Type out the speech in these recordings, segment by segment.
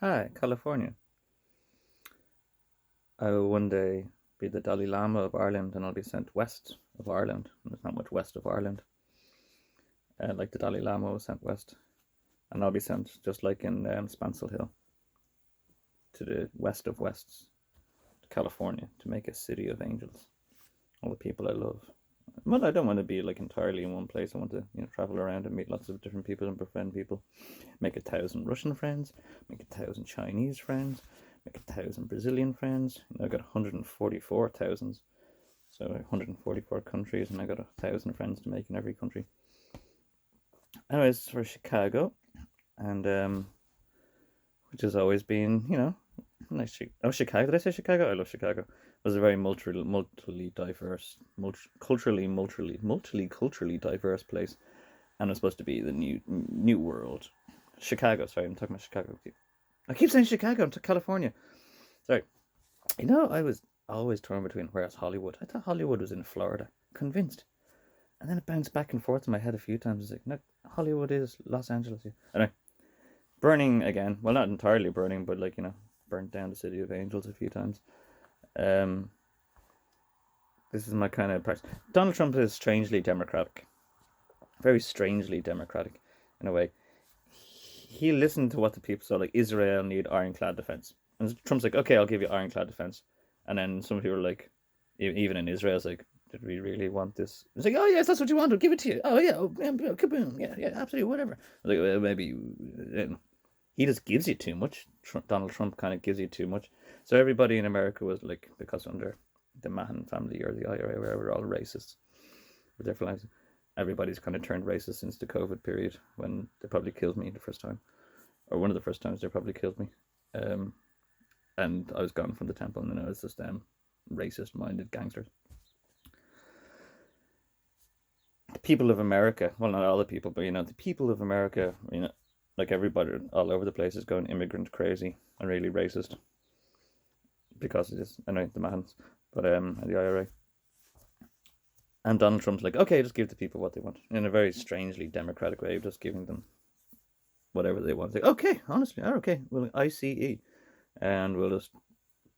Hi, California. I will one day be the Dalai Lama of Ireland and I'll be sent west of Ireland. There's not much west of Ireland. Like the Dalai Lama was sent west. And I'll be sent, just like in Spancel Hill, to the west of Wests, to California, to make a city of angels. All the people I love. But I don't want to be like entirely in one place. I want to, travel around and meet lots of different people and befriend people. Make 1,000 Russian friends, make 1,000 Chinese friends, make 1,000 Brazilian friends. I've got 144,000, so 144 countries, and I got 1,000 friends to make in every country. Anyways, for Chicago, and which has always been, nice. Oh, Chicago! Did I say Chicago? I love Chicago. It was a very multi diverse, culturally diverse place, and it's supposed to be the new world. Chicago. Sorry, I'm talking about Chicago. I keep saying Chicago. I'm to California. Sorry. I was always torn between where's Hollywood. I thought Hollywood was in Florida. Convinced. And then it bounced back and forth in my head a few times. It's like, no, Hollywood is Los Angeles. Anyway, burning again. Well, not entirely burning, but like, burnt down the City of Angels a few times. Um, this is my kind of practice. Donald Trump is strangely democratic. Very strangely democratic, in a way. He listened to what the people said, like Israel need ironclad defense. And Trump's like, okay, I'll give you ironclad defense. And then some people are like, even in Israel, it's like, did we really want this? It's like, oh yes, that's what you want. We'll give it to you. Oh yeah, kaboom, yeah, absolutely, whatever. Like, well, maybe he just gives you too much. Donald Trump kind of gives you too much. So everybody in America was like, because under the Mahan family or the IRA, where we're all racists with their flags. Everybody's kind of turned racist since the COVID period when they probably killed me the first time, or one of the first times they probably killed me. Um, and I was gone from the temple, and then I was just racist-minded gangsters. The people of America, well, not all the people, but the people of America, like everybody all over the place is going immigrant crazy and really racist because it is, I know the Mahans, but the IRA. And Donald Trump's like, okay, just give the people what they want in a very strangely democratic way, just giving them whatever they want. Like, okay, honestly, okay, well, ICE, and we'll just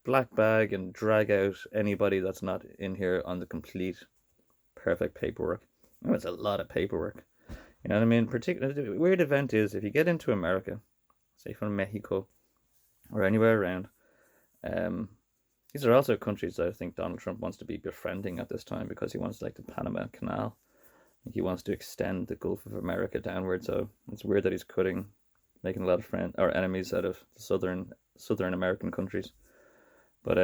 black bag and drag out anybody that's not in here on the complete perfect paperwork. It's a lot of paperwork. You know what I mean? Particularly, the weird event is if you get into America, say from Mexico or anywhere around, um, these are also countries that I think Donald Trump wants to be befriending at this time because he wants like the Panama Canal. He wants to extend the Gulf of America downward. So it's weird that he's making a lot of friends or enemies out of the southern American countries. But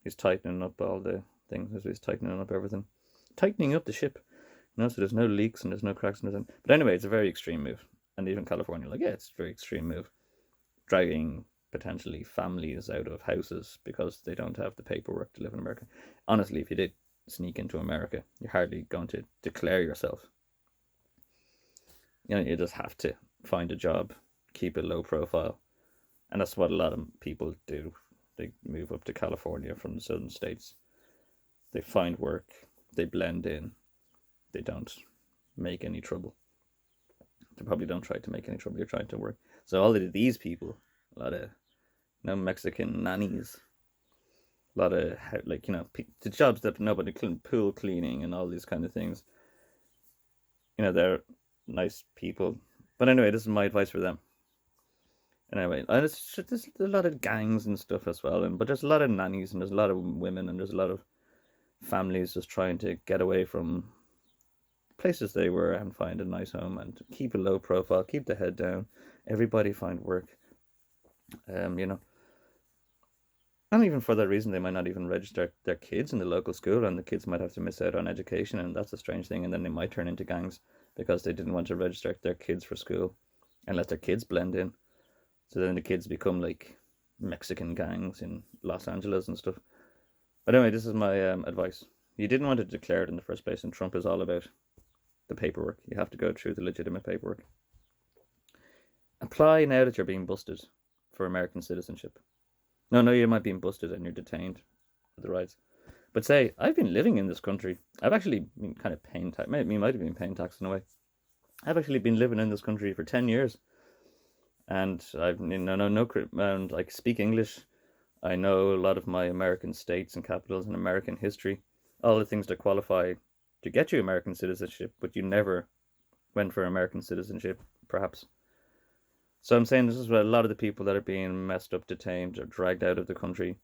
he's tightening up all the things. He's tightening up everything, tightening up the ship. So there's no leaks and there's no cracks and anything. But anyway, it's a very extreme move. And even California, like, yeah, it's a very extreme move. Dragging potentially families out of houses because they don't have the paperwork to live in America. Honestly, if you did sneak into America, you're hardly going to declare yourself. You just have to find a job, keep a low profile. And that's what a lot of people do. They move up to California from the southern states. They find work, they blend in, they don't make any trouble. They probably don't try to make any trouble. You're trying to work. So all of these people, a lot of Mexican nannies, a lot of like the jobs that nobody pool cleaning and all these kind of things. They're nice people. But anyway, this is my advice for them. Anyway, and there's a lot of gangs and stuff as well, but there's a lot of nannies and there's a lot of women and there's a lot of families just trying to get away from places they were and find a nice home and keep a low profile, keep the head down. Everybody find work. And even for that reason, they might not even register their kids in the local school, and the kids might have to miss out on education, and that's a strange thing. And then they might turn into gangs because they didn't want to register their kids for school and let their kids blend in. So then the kids become like Mexican gangs in Los Angeles and stuff. But anyway, this is my advice. You didn't want to declare it in the first place, and Trump is all about the paperwork. You have to go through the legitimate paperwork. Apply now that you're being busted for American citizenship. No, you're not being busted and you're detained for the rights. But say, I've been living in this country. I've actually been kind of paying tax. Me might have been paying tax in a way. I've actually been living in this country for 10 years. and I've and like speak English. I know a lot of my American states and capitals and American history, all the things that qualify to get you American citizenship, but you never went for American citizenship, perhaps. So I'm saying this is what a lot of the people that are being messed up, detained, or dragged out of the country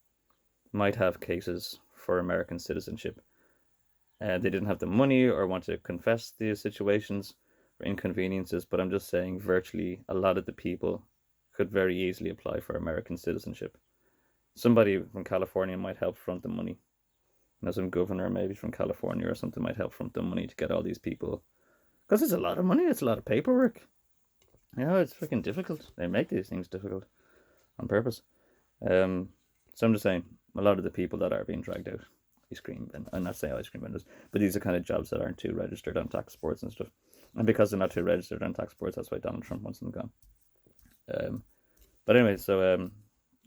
might have cases for American citizenship. They didn't have the money or want to confess the situations or inconveniences, but I'm just saying virtually a lot of the people could very easily apply for American citizenship. Somebody from California might help front the money. Some governor maybe from California or something might help front the money to get all these people. Because it's a lot of money, it's a lot of paperwork. It's freaking difficult. They make these things difficult on purpose. So I'm just saying, a lot of the people that are being dragged out, ice cream, and I'm not saying ice cream vendors, but these are kind of jobs that aren't too registered on tax boards and stuff. And because they're not too registered on tax boards, that's why Donald Trump wants them gone. But anyway, so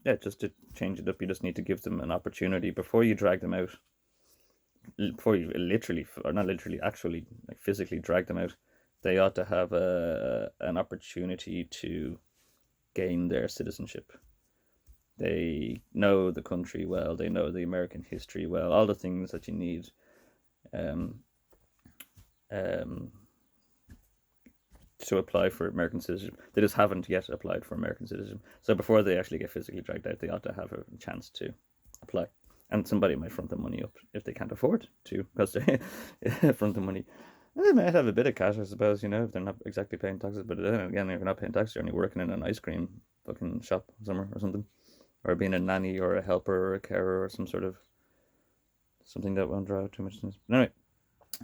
yeah, just to change it up, you just need to give them an opportunity before you drag them out. Before you literally, or not literally, actually, like physically drag them out, they ought to have an opportunity to gain their citizenship. They know the country well. They know the American history well. All the things that you need um, um, to apply for American citizenship. They just haven't yet applied for American citizenship. So before they actually get physically dragged out, they ought to have a chance to apply. And somebody might front the money up if they can't afford to, because they front the money. And they might have a bit of cash, I suppose, if they're not exactly paying taxes. But then again, if you're not paying taxes, you're only working in an ice cream fucking shop somewhere or something. Or being a nanny or a helper or a carer or some sort of something that won't draw out too much. But anyway,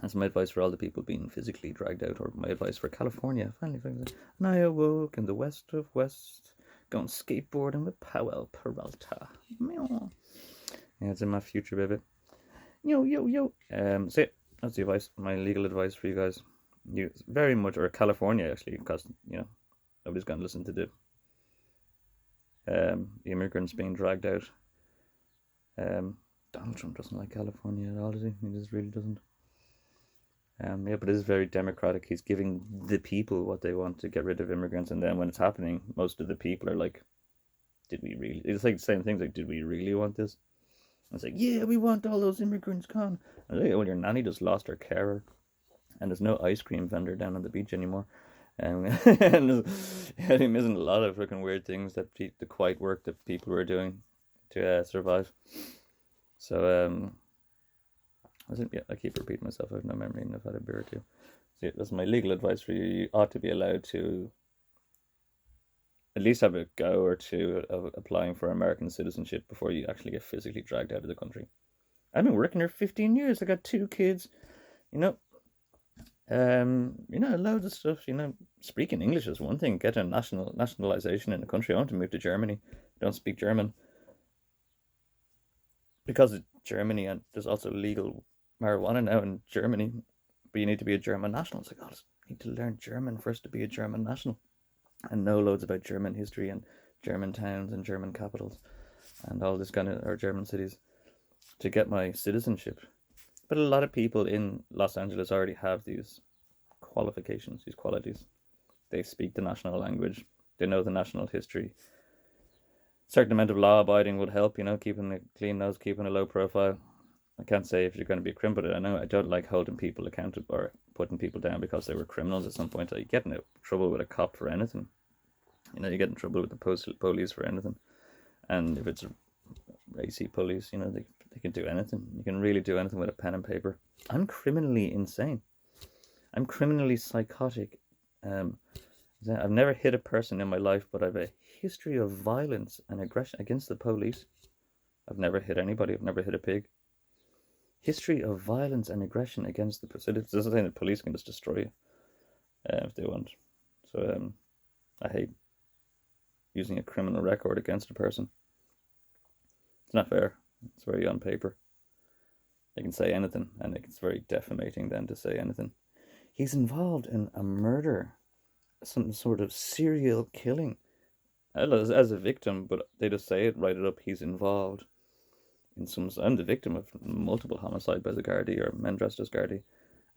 that's my advice for all the people being physically dragged out, or my advice for California. Finally, and I awoke in the west of West, going skateboarding with Powell Peralta. Meow. Yeah, it's in my future, baby. Yo, yo, yo. So yeah, that's the advice, my legal advice for you guys. You very much, or California actually, because nobody's gonna listen to the immigrants being dragged out. Donald Trump doesn't like California at all, does he? He just really doesn't. Yeah, but it is very democratic. He's giving the people what they want to get rid of immigrants, and then when it's happening, most of the people are like, "Did we really?" It's like the same things. Like, "Did we really want this?" And it's like, "Yeah, we want all those immigrants gone." And like, "Well, your nanny just lost her carer, and there's no ice cream vendor down on the beach anymore." And I'm missing a lot of freaking weird things that the quiet work that people were doing to survive. So I keep repeating myself. I have no memory, and I've had a beer or two. So yeah, that's my legal advice for you. You ought to be allowed to at least have a go or two of applying for American citizenship before you actually get physically dragged out of the country. I've been working here 15 years. I got 2 kids. Loads of stuff. Speaking English is one thing. Getting nationalization in the country. I want to move to Germany. I don't speak German because of Germany, and there's also legal marijuana now in Germany, but you need to be a German national. It's like, I need to learn German first to be a German national, and know loads about German history and German towns and German capitals, and all this kind of, or German cities, to get my citizenship. But a lot of people in Los Angeles already have these qualifications, these qualities. They speak the national language. They know the national history. Certain amount of law abiding would help, keeping a clean nose, keeping a low profile. I can't say if you're going to be a criminal, but I know I don't like holding people accountable or putting people down because they were criminals at some point. You get in trouble with a cop for anything. You get in trouble with the police for anything. And if it's racy police, they can do anything. You can really do anything with a pen and paper. I'm criminally insane. I'm criminally psychotic. I've never hit a person in my life, but I've a history of violence and aggression against the police. I've never hit anybody. I've never hit a pig. History of violence and aggression against the police. This is saying the police can just destroy you if they want. So I hate using a criminal record against a person. It's not fair. It's very on paper. They can say anything, and it's very defamating then to say anything. He's involved in a murder, some sort of serial killing, as a victim, but they just say it, write it up. He's involved in some. I'm the victim of multiple homicide by the Gardaí or men dressed as Gardaí,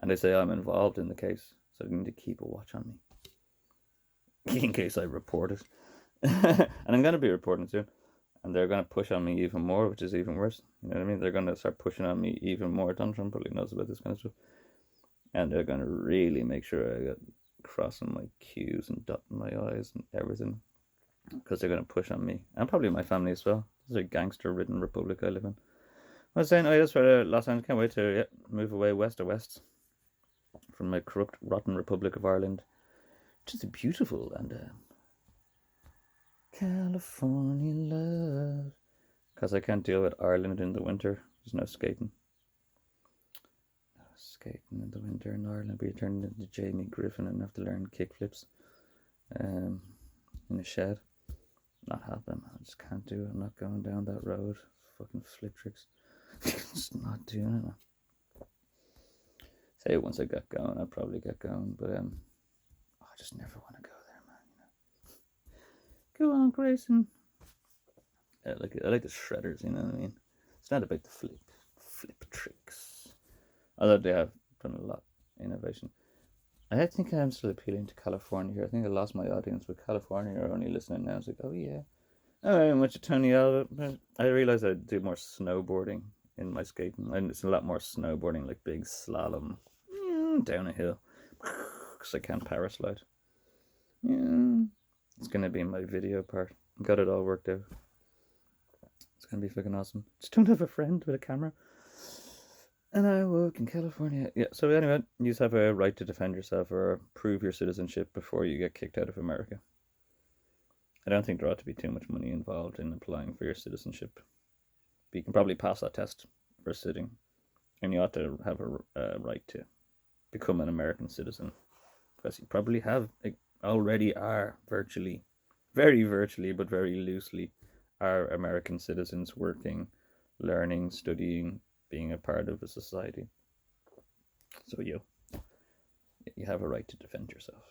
and they say I'm involved in the case, so they need to keep a watch on me in case I report it. and I'm going to be reporting soon. And they're going to push on me even more, which is even worse. You know what I mean? They're going to start pushing on me even more. Donald Trump probably knows about this kind of stuff. And they're going to really make sure I get crossing my Q's and dotting my I's and everything. Because they're going to push on me. And probably my family as well. This is a gangster-ridden republic I live in. I was saying, that's for Los Angeles. Can't wait to move away west to west from my corrupt, rotten Republic of Ireland. Which is beautiful and California love. Because I can't deal with Ireland in the winter. There's no skating. No skating in the winter in Ireland. We turn into Jamie Griffin and have to learn kickflips in a shed. Not happening. I just can't do it. I'm not going down that road. Fucking flip tricks. Just not doing it. Say once I get going, I'll probably get going. But I just never want to go there, man. You know. Go on, Grayson. I like the shredders, you know what I mean? It's not about the flip tricks. Although they have done a lot of innovation. I think I'm still appealing to California here. I think I lost my audience, but California are only listening now. It's like, oh yeah. Oh, very much Tony Alva. But I realised I do more snowboarding in my skating. And it's a lot more snowboarding, like big slalom down a hill. Because I can't paraslide. Yeah. It's going to be my video part. Got it all worked out. It's going to be fucking awesome. Just don't have a friend with a camera. And I work in California. Yeah, so anyway, you just have a right to defend yourself or prove your citizenship before you get kicked out of America. I don't think there ought to be too much money involved in applying for your citizenship. But you can probably pass that test for a sitting. And you ought to have a right to become an American citizen. Because you probably already are virtually, very virtually, but very loosely, are American citizens working, learning, studying, being a part of a society. So you have a right to defend yourself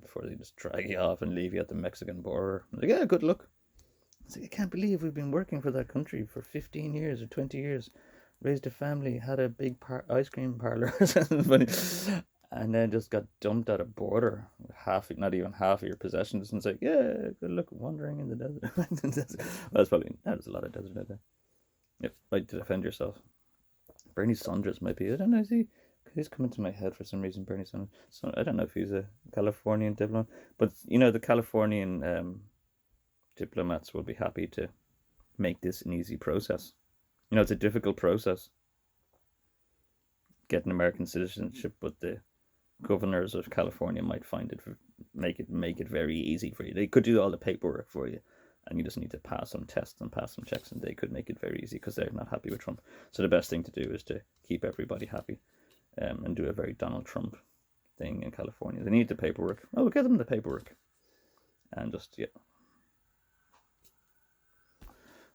before they just drag you off and leave you at the Mexican border. I'm like, yeah, good luck. I was like, I can't believe we've been working for that country for 15 years or 20 years, raised a family, had a big ice cream parlor, and then just got dumped at a border, not even half of your possessions, and it's like, yeah, good luck wandering in the desert. Well, there's a lot of desert out there. Yep, right to defend yourself. Bernie Sanders might be. I don't know. He's coming to my head for some reason. Bernie Sanders. So I don't know if he's a Californian diplomat, but the Californian diplomats will be happy to make this an easy process. It's a difficult process getting American citizenship, but the governors of California might make it very easy for you. They could do all the paperwork for you. And you just need to pass some tests and pass some checks, and they could make it very easy because they're not happy with Trump. So the best thing to do is to keep everybody happy and do a very Donald Trump thing in California. They need the paperwork. Oh, we'll get them the paperwork. And just,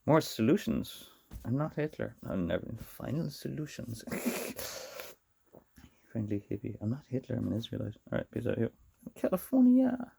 more solutions. I'm not Hitler. I'm never. Final solutions. Friendly hippie. I'm not Hitler. I'm an Israelite. All right, peace out here. California.